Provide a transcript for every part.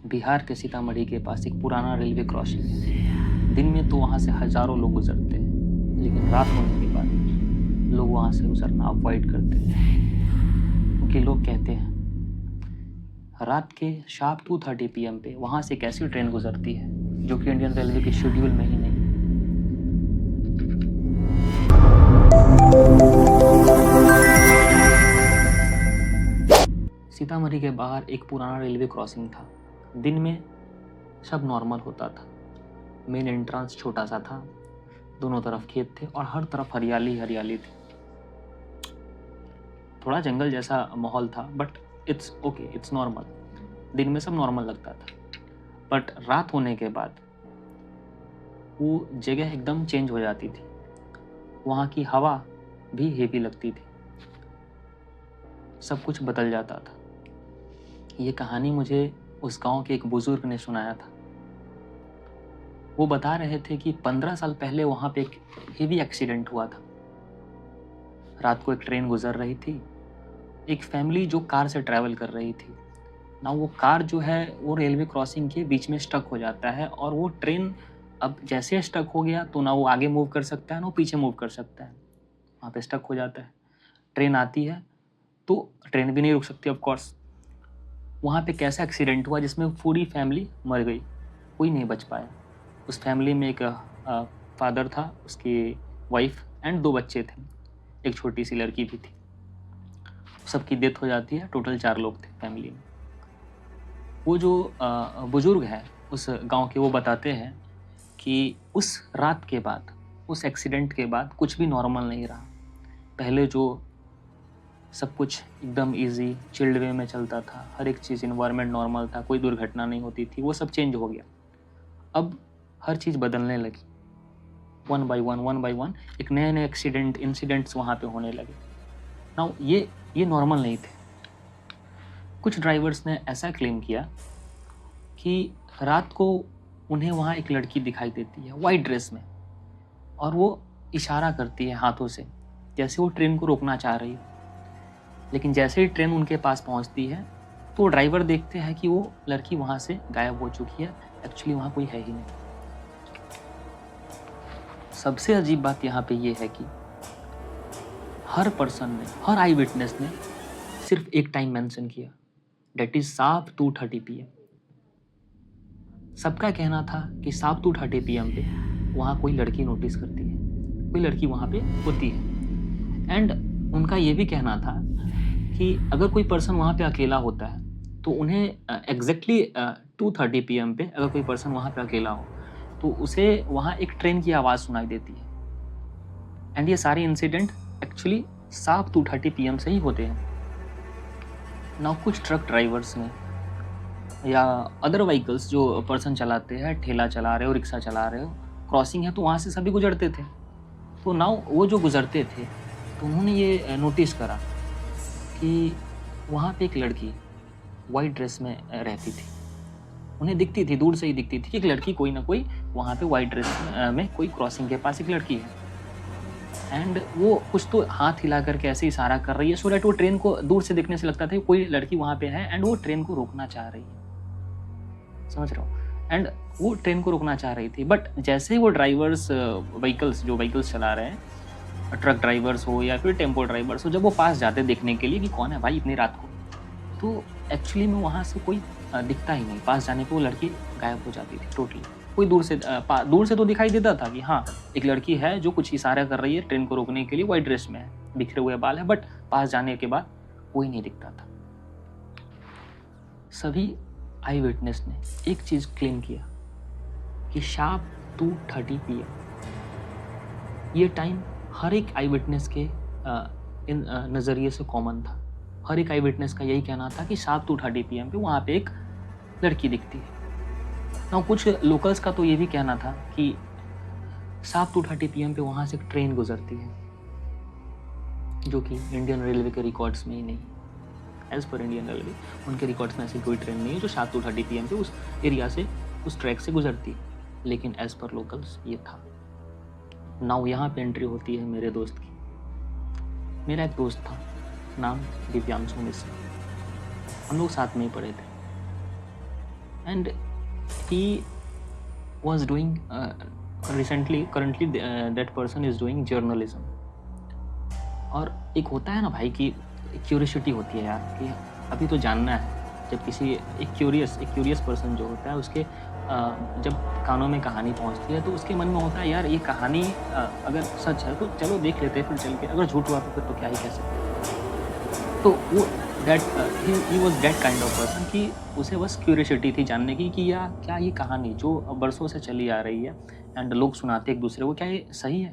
बिहार के सीतामढ़ी के पास एक पुराना रेलवे क्रॉसिंग है। दिन में तो वहाँ से हज़ारों लोग गुजरते हैं, लेकिन रात होने के बाद लोग वहाँ से गुजरना अवॉइड करते हैं, क्योंकि लोग कहते हैं रात के शार्प 2:30 PM पे वहाँ से एक ऐसी ट्रेन गुजरती है जो कि इंडियन रेलवे के शेड्यूल में ही नहीं। सीतामढ़ी के बाहर एक पुराना रेलवे क्रॉसिंग था। दिन में सब नॉर्मल होता था। मेन एंट्रेंस छोटा सा था, दोनों तरफ खेत थे और हर तरफ हरियाली हरियाली थी। थोड़ा जंगल जैसा माहौल था, but it's okay, it's normal. दिन में सब नॉर्मल लगता था, बट रात होने के बाद वो जगह एकदम चेंज हो जाती थी। वहाँ की हवा भी हेवी लगती थी, सब कुछ बदल जाता था। ये कहानी मुझे उस गांव के एक बुजुर्ग ने सुनाया था। वो बता रहे थे कि 15 साल पहले वहाँ पे एक हेवी एक्सीडेंट हुआ था। रात को एक ट्रेन गुजर रही थी, एक फैमिली जो कार से ट्रैवल कर रही थी ना, वो कार जो है वो रेलवे क्रॉसिंग के बीच में स्टक हो जाता है, और वो ट्रेन अब जैसे स्टक हो गया तो ना वो आगे मूव कर सकता है ना वो पीछे मूव कर सकता है, वहाँ पे स्टक हो जाता है। ट्रेन आती है तो ट्रेन भी नहीं रुक सकती ऑफ कोर्स। वहाँ पे कैसा एक्सीडेंट हुआ जिसमें पूरी फैमिली मर गई, कोई नहीं बच पाया। उस फैमिली में एक फादर था, उसकी वाइफ एंड 2 बच्चे थे, एक छोटी सी लड़की भी थी। सबकी डेथ हो जाती है। टोटल 4 लोग थे फैमिली में। वो जो बुजुर्ग है उस गांव के, वो बताते हैं कि उस रात के बाद, उस एक्सीडेंट के बाद कुछ भी नॉर्मल नहीं रहा। पहले जो सब कुछ एकदम इजी चिल्ड वे में चलता था, हर एक चीज़ इन्वायरमेंट नॉर्मल था, कोई दुर्घटना नहीं होती थी, वो सब चेंज हो गया। अब हर चीज़ बदलने लगी, वन बाय वन एक नए नए इंसिडेंट्स वहाँ पे होने लगे। नाउ ये नॉर्मल नहीं थे। कुछ ड्राइवर्स ने ऐसा क्लेम किया कि रात को उन्हें वहाँ एक लड़की दिखाई देती है वाइट ड्रेस में, और वो इशारा करती है हाथों से जैसे वो ट्रेन को रोकना चाह रही हो। लेकिन जैसे ही ट्रेन उनके पास पहुँचती है तो ड्राइवर देखते हैं कि वो लड़की वहाँ से गायब हो चुकी है, एक्चुअली वहाँ कोई है ही नहीं। सबसे अजीब बात यहाँ पे ये है कि हर पर्सन ने, हर आई विटनेस ने सिर्फ एक टाइम मेंशन किया, डेट इज शार्प 2:30 PM। सबका कहना था कि शार्प 2:30 PM पे वहाँ कोई लड़की नोटिस करती है, कोई लड़की वहाँ पे होती है। एंड उनका ये भी कहना था कि अगर कोई पर्सन वहाँ पे अकेला होता है तो उन्हें एग्जैक्टली 2:30 PM पे अगर कोई पर्सन वहाँ पे अकेला हो तो उसे वहाँ एक ट्रेन की आवाज़ सुनाई देती है। एंड ये सारे इंसिडेंट एक्चुअली शार्प 2:30 PM से ही होते हैं ना। कुछ ट्रक ड्राइवर्स ने या अदर व्हीकल्स जो पर्सन चलाते हैं, ठेला चला रहे हो, रिक्शा चला रहे हो, क्रॉसिंग है तो वहाँ से सभी गुजरते थे। तो नाउ वो जो गुजरते थे तो उन्होंने ये नोटिस करा कि वहाँ पे एक लड़की वाइट ड्रेस में रहती थी। उन्हें दिखती थी, दूर से ही दिखती थी कि एक लड़की कोई ना कोई वहाँ पे वाइट ड्रेस में कोई क्रॉसिंग के पास एक लड़की है। एंड वो कुछ तो हाथ हिला करके ऐसे इशारा कर रही है, सो दैट वो ट्रेन को दूर से देखने से लगता था कोई लड़की वहाँ पे है एंड वो ट्रेन को रोकना चाह रही है। समझ रहा हूँ। एंड वो ट्रेन को रोकना चाह रही थी, बट जैसे ही वो ड्राइवर्स व्हीकल्स चला रहे हैं, ट्रक ड्राइवर्स हो या फिर टेम्पो ड्राइवर्स हो, जब वो पास जाते देखने के लिए कि कौन है भाई इतनी रात को, तो एक्चुअली में वहाँ से कोई दिखता ही नहीं। पास जाने पे वो लड़की गायब हो जाती थी टोटली। कोई दूर से तो दिखाई देता था कि हाँ एक लड़की है जो कुछ इशारा कर रही है ट्रेन को रोकने के लिए, वाइट ड्रेस में है, बिखरे हुए बाल है, बट पास जाने के बाद कोई नहीं दिखता था। सभी आई विटनेस ने एक चीज़ क्लेम किया कि शार्प 2:30 PM ये टाइम हर एक आई विटनेस के नज़रिए से कॉमन था। हर एक आई विटनेस का यही कहना था कि शार्प 2:30 PM पे वहाँ पे एक लड़की दिखती है ना। कुछ लोकल्स का तो ये भी कहना था कि शार्प 2:30 PM पे वहाँ से एक ट्रेन गुजरती है, जो कि इंडियन रेलवे के रिकॉर्ड्स में ही नहीं। एज पर इंडियन रेलवे उनके रिकॉर्ड्स में ऐसी कोई ट्रेन नहीं है जो शार्प 2:30 PM पे उस एरिया से, उस ट्रैक से गुजरती है। लेकिन एज पर लोकल्स ये था। नाउ यहाँ पे एंट्री होती है मेरे दोस्त की। मेरा एक दोस्त था, नाम दिव्यांशु मिश्रा, हम लोग साथ में ही पढ़े थे। and he was doing currently that person is doing journalism. और एक होता है ना भाई कि क्यूरियोसिटी होती है यार कि अभी तो जानना है। जब किसी एक क्यूरियस पर्सन जो होता है उसके जब कानों में कहानी पहुंचती है तो उसके मन में होता है यार ये कहानी अगर सच है तो चलो देख लेते हैं फिर चल के, अगर झूठ हुआ तो फिर तो क्या ही कह सकते। तो वो he was that kind of person कि उसे बस क्यूरियोसिटी थी जानने की कि या क्या ये कहानी जो बरसों से चली आ रही है एंड लोग सुनाते एक दूसरे को, क्या ये सही है।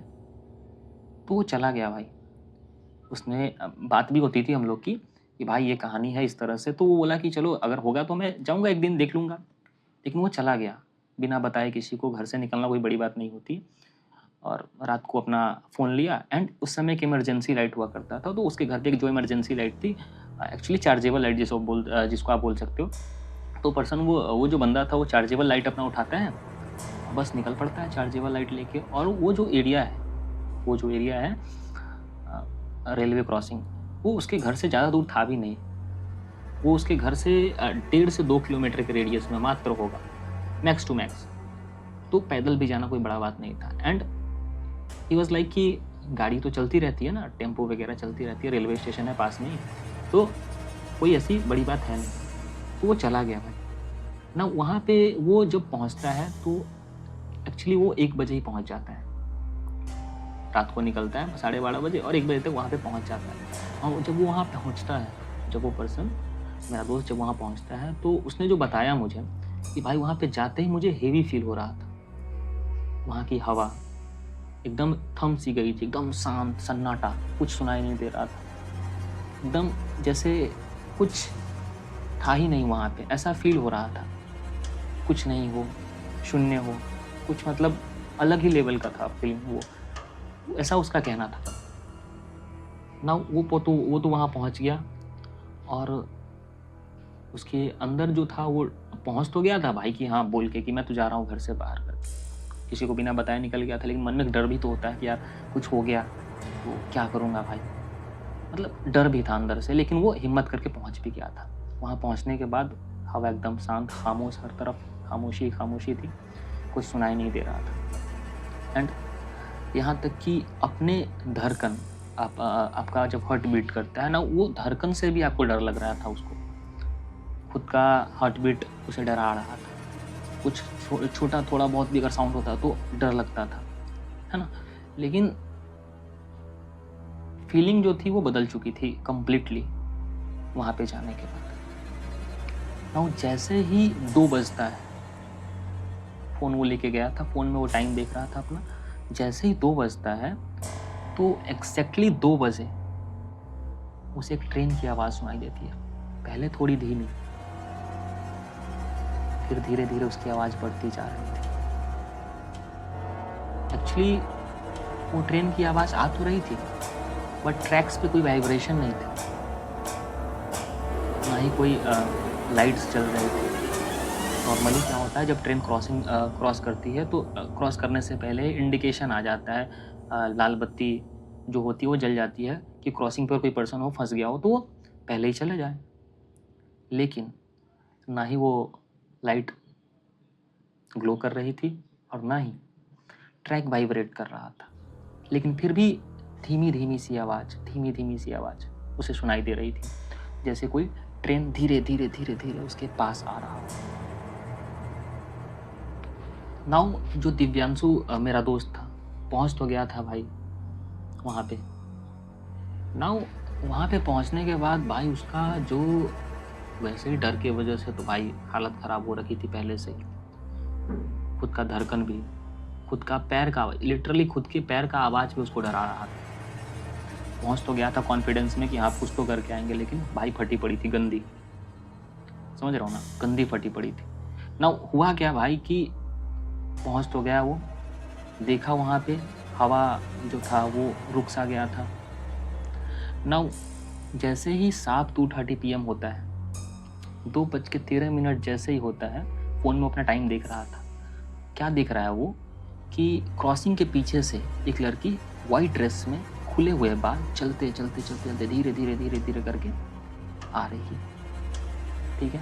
तो वो चला गया भाई। उसने बात भी होती थी हम लोग की कि भाई ये कहानी है इस तरह से, तो वो बोला कि चलो अगर होगा तो मैं जाऊँगा एक दिन देख लूँगा। लेकिन वो चला गया बिना बताए किसी को। घर से निकलना कोई बड़ी बात नहीं होती। और रात को अपना फ़ोन लिया एंड उस समय एक इमरजेंसी लाइट हुआ करता था, तो उसके घर पे एक जो इमरजेंसी लाइट थी, एक्चुअली चार्जेबल लाइट जिसको आप बोल सकते हो। तो पर्सन वो जो बंदा था वो चार्जेबल लाइट अपना उठाता है, बस निकल पड़ता है चार्जेबल लाइट लेके। और वो जो एरिया है रेलवे क्रॉसिंग, वो उसके घर से ज़्यादा दूर था भी नहीं। वो उसके घर से 1.5 से 2 किलोमीटर के रेडियस में मात्र होगा, मैक्स टू मैक्स। तो पैदल भी जाना कोई बड़ा बात नहीं था। एंड ही वॉज लाइक कि गाड़ी तो चलती रहती है ना, टेम्पो वगैरह चलती रहती है, रेलवे स्टेशन है पास में ही, तो कोई ऐसी बड़ी बात है नहीं। तो वो चला गया भाई ना। वहाँ पे वो जब पहुँचता है तो एक्चुअली वो 1 बजे ही पहुँच जाता है। रात को निकलता है 12:30 बजे और 1 बजे तक वहाँ पे पहुँच जाता है। और जब वो वहाँ पहुँचता है, जब वो पर्सन मेरा दोस्त जब वहाँ पहुँचता है तो उसने जो बताया मुझे कि भाई वहाँ पे जाते ही मुझे हेवी फील हो रहा था। वहाँ की हवा एकदम थम सी गई थी, एकदम शांत सन्नाटा, कुछ सुनाई नहीं दे रहा था। एकदम जैसे कुछ था ही नहीं वहाँ पे, ऐसा फील हो रहा था। कुछ नहीं हो, शून्य हो, कुछ मतलब अलग ही लेवल का था फीलिंग वो, ऐसा उसका कहना था। ना वो तो वहाँ पहुँच गया और उसके अंदर जो था वो पहुँच तो गया था भाई कि हाँ बोल के कि मैं तो जा रहा हूँ घर से बाहर करके, किसी को बिना बताए निकल गया था। लेकिन मन में एक डर भी तो होता है कि यार कुछ हो गया तो क्या करूँगा भाई, मतलब डर भी था अंदर से। लेकिन वो हिम्मत करके पहुँच भी गया था। वहाँ पहुँचने के बाद हवा एकदम शांत, खामोश, हर तरफ खामोशी थी, कुछ सुनाई नहीं दे रहा था। एंड यहाँ तक कि अपने धड़कन आपका जब हार्ट बीट करता है ना, वो धड़कन से भी आपको डर लग रहा था उसको। खुद का हार्ट बीट उसे डरा रहा था। कुछ छोटा थोड़ा बहुत भी अगर साउंड होता तो डर लगता था, है ना। लेकिन फीलिंग जो थी वो बदल चुकी थी कंप्लीटली वहाँ पे जाने के बाद। ना जैसे ही 2 बजता है, फ़ोन वो लेके गया था, फ़ोन में वो टाइम देख रहा था अपना। जैसे ही 2 बजता है तो एग्जैक्टली 2 बजे उसे एक ट्रेन की आवाज़ सुनाई देती है। पहले थोड़ी धीमी, फिर धीरे धीरे उसकी आवाज़ बढ़ती जा रही थी। एक्चुअली वो ट्रेन की आवाज़ आ तो रही थी बट ट्रैक्स पे कोई वाइब्रेशन नहीं थी, ना ही कोई लाइट्स जल रहे थे। नॉर्मली क्या होता है जब ट्रेन क्रॉस करती है तो क्रॉस करने से पहले इंडिकेशन आ जाता है, लाल बत्ती जो होती है वो जल जाती है कि क्रॉसिंग पर कोई पर्सन हो, फंस गया हो तो वो पहले ही चले जाए। लेकिन ना ही वो लाइट ग्लो कर रही थी और ना ही ट्रैक वाइब्रेट कर रहा था। लेकिन फिर भी धीमी धीमी सी आवाज़ उसे सुनाई दे रही थी, जैसे कोई ट्रेन धीरे धीरे उसके पास आ रहा हो। नाउ जो दिव्यांशु मेरा दोस्त था पहुंच तो गया था भाई वहाँ पे। नाउ वहाँ पे पहुँचने के बाद भाई उसका जो वैसे ही डर के वजह से तो भाई हालत ख़राब हो रखी थी पहले से ही। खुद का धड़कन भी, खुद का पैर का, लिटरली खुद के पैर का आवाज़ भी उसको डरा रहा था। पहुँच तो गया था कॉन्फिडेंस में कि हाँ कुछ तो करके आएंगे, लेकिन भाई फटी पड़ी थी गंदी, समझ रहा हूँ ना, गंदी फटी पड़ी थी ना। हुआ क्या भाई कि पहुँच तो गया वो, देखा वहाँ पे हवा जो था वो रुक सा गया था ना। जैसे ही 7:30 PM होता है, 2:13 जैसे ही होता है, फ़ोन में अपना टाइम देख रहा था। क्या देख रहा है वो कि क्रॉसिंग के पीछे से एक लड़की वाइट ड्रेस में, खुले हुए बाल, चलते धीरे करके आ रही है। ठीक है,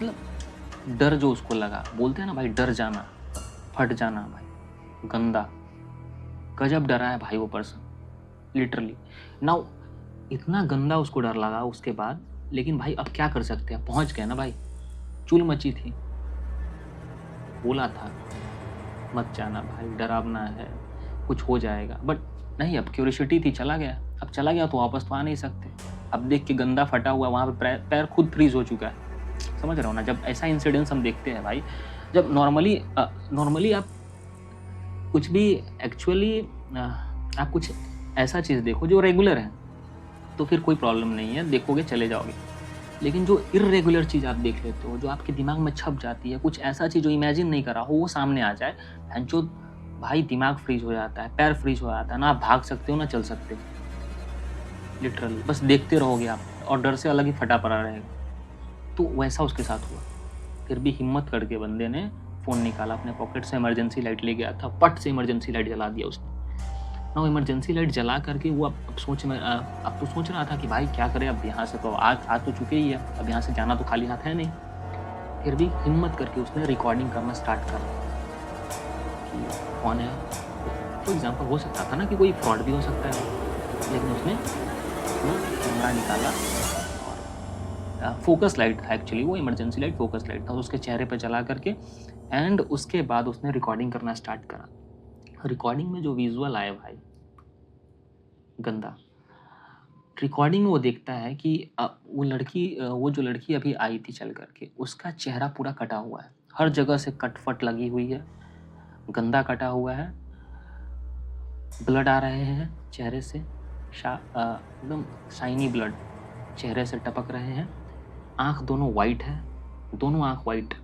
मतलब डर जो उसको लगा, बोलते हैं ना भाई डर जाना, फट जाना भाई, गंदा, गजब डरा है भाई वो पर्सन लिटरली। नाउ इतना गंदा उसको डर लगा उसके बाद, लेकिन भाई अब क्या कर सकते हैं, पहुंच गए ना भाई, चुल मची थी। बोला था मत जाना भाई, डरावना है, कुछ हो जाएगा, बट नहीं, अब क्यूरियोसिटी थी, चला गया। अब चला गया तो वापस तो आ नहीं सकते। अब देख के गंदा फटा हुआ वहाँ पे पैर खुद फ्रीज हो चुका है। समझ रहा हो ना, जब ऐसा इंसिडेंस हम देखते हैं भाई, जब नॉर्मली आप कुछ भी एक्चुअली आप कुछ ऐसा चीज़ देखो जो रेगुलर है तो फिर कोई प्रॉब्लम नहीं है, देखोगे चले जाओगे। लेकिन जो इर्रेगुलर चीज़ आप देख लेते हो, जो आपके दिमाग में छप जाती है, कुछ ऐसा चीज़ जो इमेजिन नहीं करा हो वो सामने आ जाए, भैंचो भाई दिमाग फ्रीज हो जाता है, पैर फ्रीज हो जाता है, ना आप भाग सकते हो ना चल सकते हो, लिटरली बस देखते रहोगे आप, और डर से अलग ही फटा पड़ा रहेगा। तो वैसा उसके साथ हुआ। फिर भी हिम्मत करके बंदे ने फ़ोन निकाला अपने पॉकेट से, इमरजेंसी लाइट ले गया था, पट से इमरजेंसी लाइट जला दिया उसने। ना इमरजेंसी लाइट जला करके वो अब सोच रहा था कि भाई क्या करे, अब यहाँ से तो आ तो चुके ही है, अब यहाँ से जाना तो खाली हाथ है नहीं। फिर भी हिम्मत करके उसने रिकॉर्डिंग करना स्टार्ट करा कि कौन है। तो एग्जाम्पल हो सकता था ना कि कोई फ्रॉड भी हो सकता है, लेकिन उसने कैमरा निकाला और फोकस लाइट था, एक्चुअली वो इमरजेंसी लाइट फोकस लाइट था, उसके चेहरे पर जला करके एंड उसके बाद उसने रिकॉर्डिंग करना स्टार्ट करा। रिकॉर्डिंग में जो विजुअल आए भाई, गंदा। रिकॉर्डिंग में वो देखता है कि वो जो लड़की अभी आई थी चल करके, उसका चेहरा पूरा कटा हुआ है, हर जगह से कटफट लगी हुई है, गंदा कटा हुआ है, ब्लड आ रहे हैं चेहरे से, एकदम शाइनी ब्लड चेहरे से टपक रहे हैं, आँख दोनों वाइट है, दोनों आँख वाइट,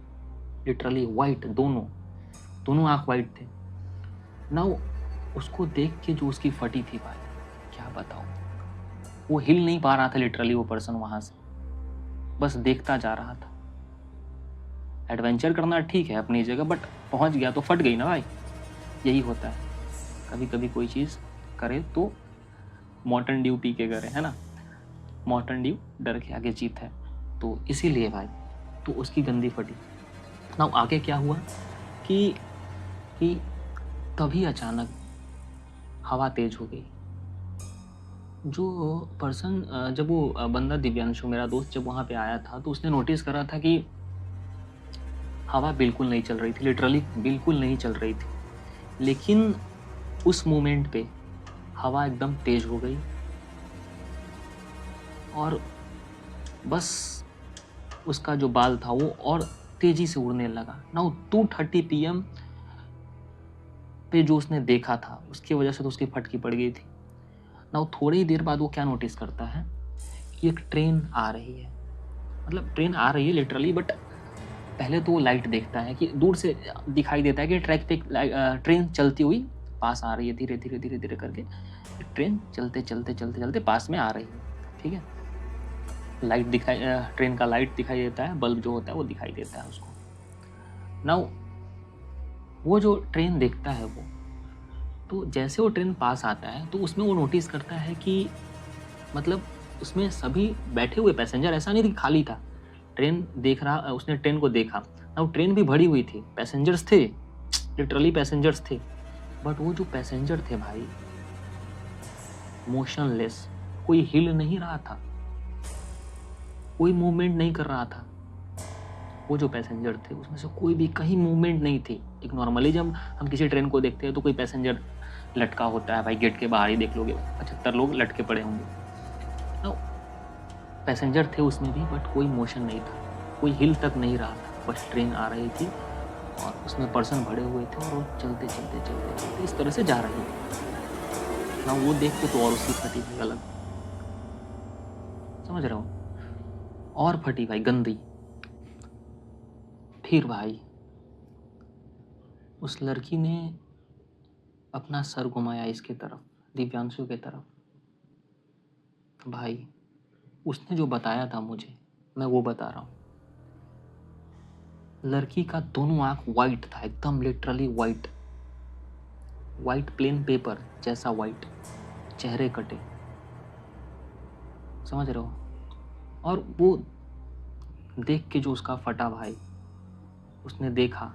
लिटरली वाइट, दोनों आँख वाइट थे। नाउ उसको देख के जो उसकी फटी थी भाई, क्या बताऊं, वो हिल नहीं पा रहा था लिटरली, वो पर्सन वहां से बस देखता जा रहा था। एडवेंचर करना ठीक है अपनी जगह, बट पहुंच गया तो फट गई ना भाई। यही होता है, कभी कभी कोई चीज़ करे तो मॉर्टन ड्यू पी के करे, है ना, मॉर्टन ड्यू डर के आगे जीत है। तो इसीलिए भाई तो उसकी गंदी फटी। ना आगे क्या हुआ कि तभी अचानक हवा तेज हो गई। जो पर्सन जब वो बंदा दिव्यांशु मेरा दोस्त जब वहाँ पे आया था, तो उसने नोटिस करा था कि हवा बिल्कुल नहीं चल रही थी, लिटरली बिल्कुल नहीं चल रही थी। लेकिन उस मोमेंट पे हवा एकदम तेज हो गई और बस उसका जो बाल था वो और तेजी से उड़ने लगा। नाउ 2:30 PM पे जो उसने देखा था उसकी वजह से तो उसकी फटकी पड़ गई थी। नाउ थोड़ी ही देर बाद वो क्या नोटिस करता है कि एक ट्रेन आ रही है, मतलब ट्रेन आ रही है लिटरली, बट पहले तो वो लाइट देखता है कि दूर से दिखाई देता है कि ट्रैक पे ट्रेन चलती हुई पास आ रही है, धीरे धीरे धीरे धीरे करके ट्रेन चलते चलते चलते चलते पास में आ रही है। ठीक है, लाइट दिखाई, ट्रेन का लाइट दिखाई देता है, बल्ब जो होता है वो दिखाई देता है उसको। नाउ वो जो ट्रेन देखता है वो, तो जैसे वो ट्रेन पास आता है तो उसमें वो नोटिस करता है कि मतलब उसमें सभी बैठे हुए पैसेंजर, ऐसा नहीं था कि खाली था। ट्रेन देख रहा, उसने ट्रेन को देखा, अब ट्रेन भी भरी हुई थी, पैसेंजर्स थे, लिटरली पैसेंजर्स थे, बट वो जो पैसेंजर थे भाई मोशनलेस, कोई हिल नहीं रहा था, कोई मूवमेंट नहीं कर रहा था। वो जो पैसेंजर थे उसमें से कोई भी कहीं मूवमेंट नहीं थी। एक नॉर्मली जब हम किसी ट्रेन को देखते हैं तो कोई पैसेंजर लटका होता है भाई, गेट के बाहर ही देख लोगे 75 लोग लटके पड़े होंगे, तो पैसेंजर थे उसमें भी, बट कोई मोशन नहीं था, कोई हिल तक नहीं रहा था, बस ट्रेन आ रही थी और उसमें पर्सन भरे हुए थे और वो चलते चलते चलते चलते इस तरह से जा रही थी ना। वो देख के तो और उसकी फटी भाई अलग, समझ रहा हूँ, और फटी भाई गंदी। फिर भाई उस लड़की ने अपना सर घुमाया इसके तरफ, दिव्यांशु के तरफ। भाई उसने जो बताया था मुझे, मैं वो बता रहा हूँ। लड़की का दोनों आंख वाइट था, एकदम literally white, white plain paper जैसा वाइट, चेहरे कटे, समझ रहे हो। और वो देख के जो उसका फटा भाई, उसने देखा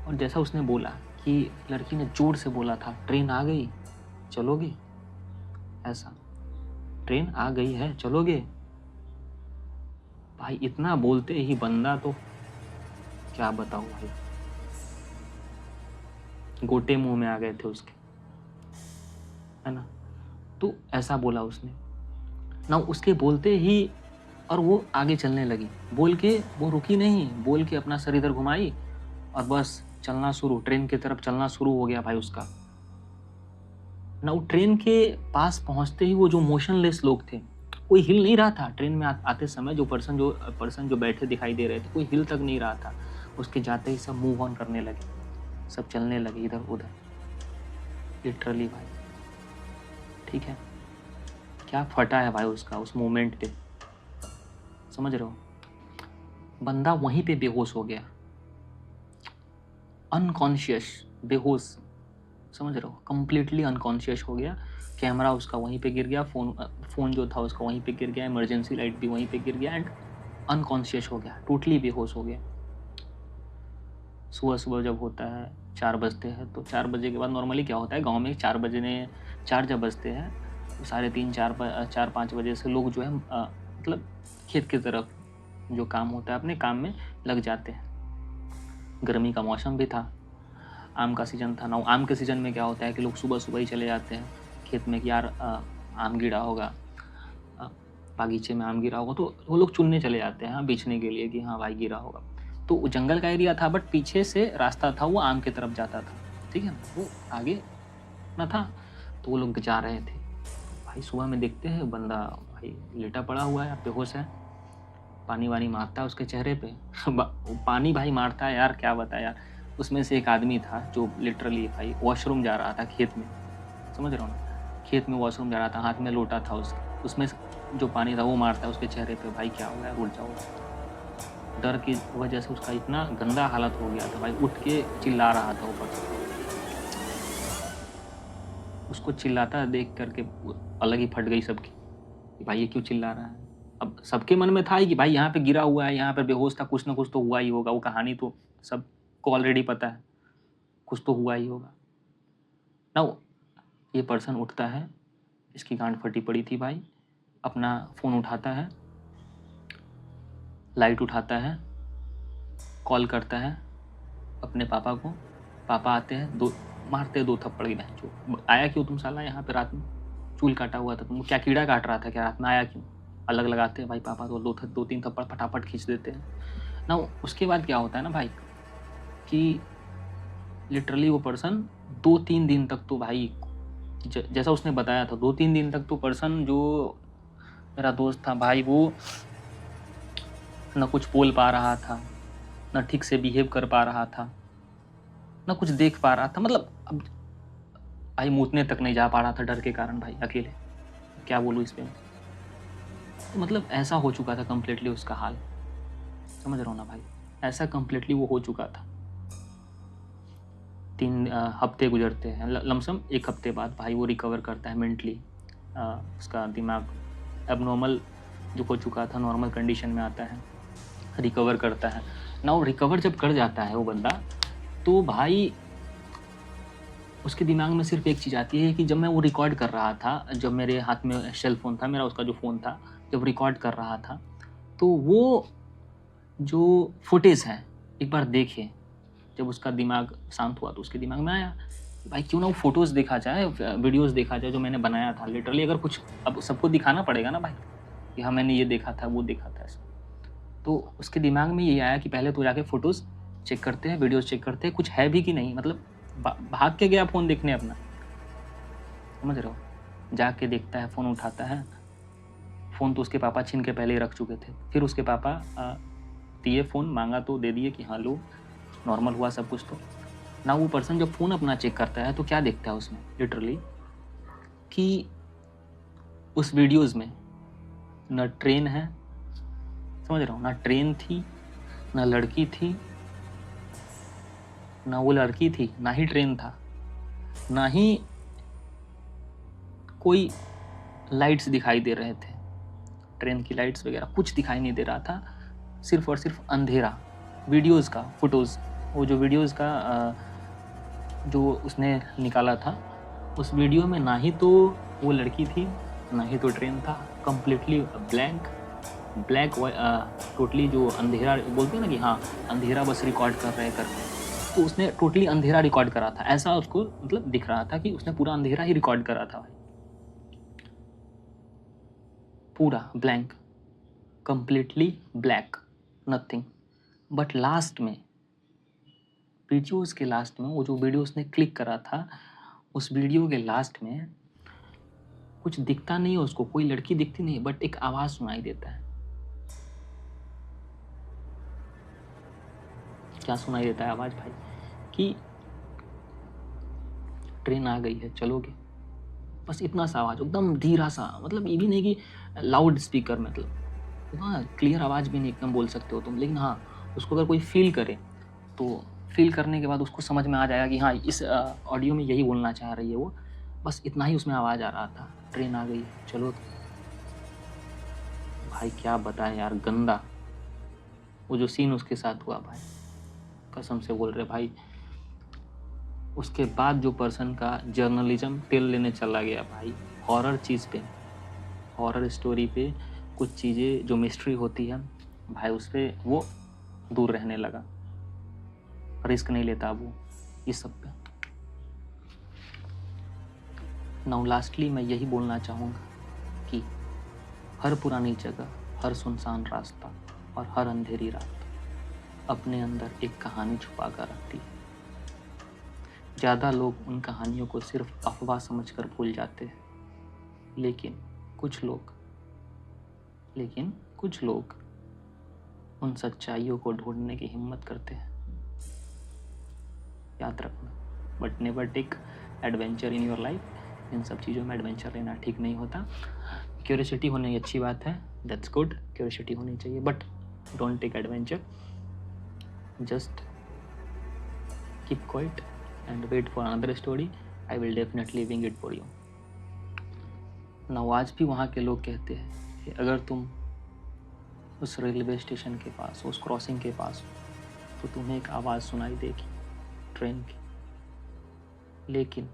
और जैसा उसने बोला कि लड़की ने जोर से बोला था, ट्रेन आ गई चलोगे, ऐसा, ट्रेन आ गई है चलोगे। भाई इतना बोलते ही बंदा तो क्या बताऊं भाई, गोटे मुंह में आ गए थे उसके, है ना। तो ऐसा बोला उसने ना, उसके बोलते ही और वो आगे चलने लगी, बोल के वो रुकी नहीं, बोल के अपना सर इधर घुमाई और बस चलना शुरू, ट्रेन की तरफ चलना शुरू हो गया भाई उसका ना। वो ट्रेन के पास पहुंचते ही वो जो मोशनलेस लोग थे, कोई हिल नहीं रहा था ट्रेन में आते समय, जो पर्सन जो बैठे दिखाई दे रहे थे, कोई हिल तक नहीं रहा था। उसके जाते ही सब मूव ऑन करने लगे, सब चलने लगे इधर उधर, लिटरली भाई। ठीक है, क्या फटा है भाई उसका उस मोमेंट पे, समझ रहे हो। बंदा वहीं पे बेहोश हो गया, अनकॉन्शियस, बेहोश, समझ रहे हो, कंप्लीटली अनकॉन्शियस हो गया। कैमरा उसका वहीं पे गिर गया, फोन जो था उसका वहीं पे गिर गया, इमरजेंसी लाइट भी वहीं पे गिर गया एंड अनकॉन्शियस हो गया, टोटली बेहोश हो गया। सुबह सुबह जब होता है 4 बजते हैं, तो 4 बजे के बाद नॉर्मली क्या होता है गांव में, 4 जब बजते हैं तो 3:30 4-5 बजे से लोग जो है मतलब खेत की तरफ जो काम होता है अपने काम में लग जाते हैं। गर्मी का मौसम भी था, आम का सीज़न था ना। आम के सीज़न में क्या होता है कि लोग सुबह सुबह ही चले जाते हैं खेत में कि यार आम गिरा होगा, बागीचे में आम गिरा होगा, तो वो लोग चुनने चले जाते हैं बेचने के लिए कि हाँ भाई गिरा होगा। तो जंगल का एरिया था, बट पीछे से रास्ता था वो आम की तरफ जाता था, ठीक है, वो आगे ना था। तो वो लोग जा रहे थे भाई, सुबह में देखते हैं बंदा भाई लेटा पड़ा हुआ है, बेहोश है, पानी वानी मारता है उसके चेहरे पे पानी भाई मारता है यार, क्या बताया यार। उसमें से एक आदमी था जो लिटरली भाई वॉशरूम जा रहा था खेत में, समझ रहा हूँ ना, खेत में वॉशरूम जा रहा था, हाथ में लोटा था उसमें जो पानी था वो मारता है उसके चेहरे पे। भाई क्या हो गया, उठ जाओ। डर की वजह से उसका इतना गंदा हालत हो गया था भाई, उठ के चिल्ला रहा था ऊपर से। उसको चिल्लाता देख करके अलग ही फट गई सबकी कि भाई ये क्यों चिल्ला रहा है। अब सबके मन में था ही कि भाई यहाँ पे गिरा हुआ है, यहाँ पे बेहोश था, कुछ ना कुछ तो हुआ ही होगा। वो कहानी तो सबको ऑलरेडी पता है, कुछ तो हुआ ही होगा ना। ये पर्सन उठता है, इसकी गांड फटी पड़ी थी भाई, अपना फ़ोन उठाता है, लाइट उठाता है, कॉल करता है अपने पापा को। पापा आते हैं, मारते 2 थप्पड़ की बहन चो, आया क्यों तुम साला यहाँ पे रात में, चूल काटा हुआ था तुमको, क्या कीड़ा काट रहा था क्या रात में, आया क्यों। अलग लगाते हैं भाई पापा, तो 2-3 थप्पड़ फटाफट खींच देते हैं ना। उसके बाद क्या होता है ना भाई कि लिटरली वो पर्सन 2-3 दिन तक तो भाई जैसा उसने बताया था, 2-3 दिन तक तो पर्सन जो मेरा दोस्त था भाई, वो न कुछ बोल पा रहा था, न ठीक से बिहेव कर पा रहा था, न कुछ देख पा रहा था। मतलब अब भाई मूतने तक नहीं जा पा रहा था डर के कारण भाई, अकेले, क्या बोलूँ इस पे। तो मतलब ऐसा हो चुका था कम्प्लीटली उसका हाल, समझ रहा हूँ ना भाई, ऐसा कम्प्लीटली वो हो चुका था। 3 हफ्ते गुजरते हैं, लमसम 1 हफ्ते बाद भाई वो रिकवर करता है मेंटली। उसका दिमाग एबनॉर्मल जो हो चुका था नॉर्मल कंडीशन में आता है, रिकवर करता है ना। वो रिकवर जब कर जाता है वो बंदा, तो भाई उसके दिमाग में सिर्फ एक चीज़ आती है कि जब मैं वो रिकॉर्ड कर रहा था, जब मेरे हाथ में सेल फोन था मेरा, उसका जो फ़ोन था, जब रिकॉर्ड कर रहा था, तो वो जो फुटेज है एक बार देखे। जब उसका दिमाग शांत हुआ तो उसके दिमाग में आया भाई क्यों ना वो फोटोज़ देखा जाए, वीडियोज़ देखा जाए जो मैंने बनाया था। लिटरली अगर कुछ अब सबको दिखाना पड़ेगा ना भाई कि हाँ मैंने ये देखा था, वो देखा था ऐसा। तो उसके दिमाग में ये आया कि पहले तो जाके फ़ोटोज़ चेक करते हैं, वीडियोज़ चेक करते हैं, कुछ है भी कि नहीं। मतलब भाग के गया फ़ोन देखने अपना, समझ रहे हो। जाके देखता है, फ़ोन उठाता है, फ़ोन तो उसके पापा छीन के पहले ही रख चुके थे। फिर उसके पापा दिए फ़ोन, मांगा तो दे दिए कि हाँ लो, नॉर्मल हुआ सब कुछ। तो ना वो पर्सन जब फ़ोन अपना चेक करता है तो क्या देखता है उसमें लिटरली कि उस वीडियोज़ में न ट्रेन है, समझ रहा हूँ, ना ट्रेन थी, ना लड़की थी, ना वो लड़की थी, ना ही ट्रेन था, ना ही कोई लाइट्स दिखाई दे रहे थे, ट्रेन की लाइट्स वगैरह कुछ दिखाई नहीं दे रहा था। सिर्फ और सिर्फ अंधेरा, वीडियोस का फोटोज़, वो जो वीडियोस का जो उसने निकाला था, उस वीडियो में ना ही तो वो लड़की थी, ना ही तो ट्रेन था, कंप्लीटली ब्लैक टोटली जो अंधेरा बोलते हैं ना कि हाँ अंधेरा बस रिकॉर्ड कर रहे करके, तो उसने टोटली अंधेरा रिकॉर्ड करा था, ऐसा उसको मतलब दिख रहा था कि उसने पूरा अंधेरा ही रिकॉर्ड करा था भाई, पूरा blank, completely black, nothing. But last में वीडियोस के लास्ट में वो जो वीडियो उसने क्लिक करा था, उस वीडियो के लास्ट में कुछ दिखता नहीं है उसको, कोई लड़की दिखती नहीं, बट एक आवाज सुनाई देता है। क्या सुनाई देता है आवाज भाई? कि ट्रेन आ गई है, चलोगे? बस इतना सा आवाज, एकदम धीरा सा, मतलब ये भी नहीं कि लाउड स्पीकर, मतलब हाँ क्लियर आवाज भी नहीं एकदम बोल सकते हो तुम, लेकिन हाँ उसको अगर कोई फील करे तो फील करने के बाद उसको समझ में आ जाएगा कि हाँ इस ऑडियो में यही बोलना चाह रही है वो। बस इतना ही उसमें आवाज आ रहा था, ट्रेन आ गई है, चलो। भाई क्या बताएं यार, गंदा वो जो सीन उसके साथ हुआ भाई, कसम से बोल रहे भाई। उसके बाद जो पर्सन का जर्नलिज्म टेल लेने चला गया भाई, हॉरर चीज़ पे, हॉरर स्टोरी पे, कुछ चीज़ें जो मिस्ट्री होती है भाई उस पर वो दूर रहने लगा, रिस्क नहीं लेता वो इस सब पे। नाउ लास्टली मैं यही बोलना चाहूँगा कि हर पुरानी जगह, हर सुनसान रास्ता और हर अंधेरी रात अपने अंदर एक कहानी छुपा कर रखती है। ज़्यादा लोग उन कहानियों को सिर्फ अफवाह समझकर भूल जाते हैं, लेकिन कुछ लोग उन सच्चाइयों को ढूंढने की हिम्मत करते हैं। याद रखना, but never take adventure in your life. इन सब चीज़ों में एडवेंचर लेना ठीक नहीं होता। क्यूरियोसिटी होनी अच्छी बात है, दैट्स गुड, क्यूरियोसिटी होनी चाहिए, but don't take adventure, just keep quiet and wait for another story. I will definitely wing it for you. आज भी वहाँ के लोग कहते हैं कि अगर तुम उस रेलवे स्टेशन के पास, उस क्रॉसिंग के पास हो, तो तुम्हें एक आवाज़ सुनाई देगी ट्रेन की, लेकिन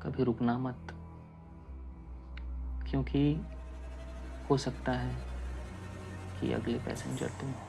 कभी रुकना मत, क्योंकि हो सकता है कि अगले पैसेंजर तुम हो।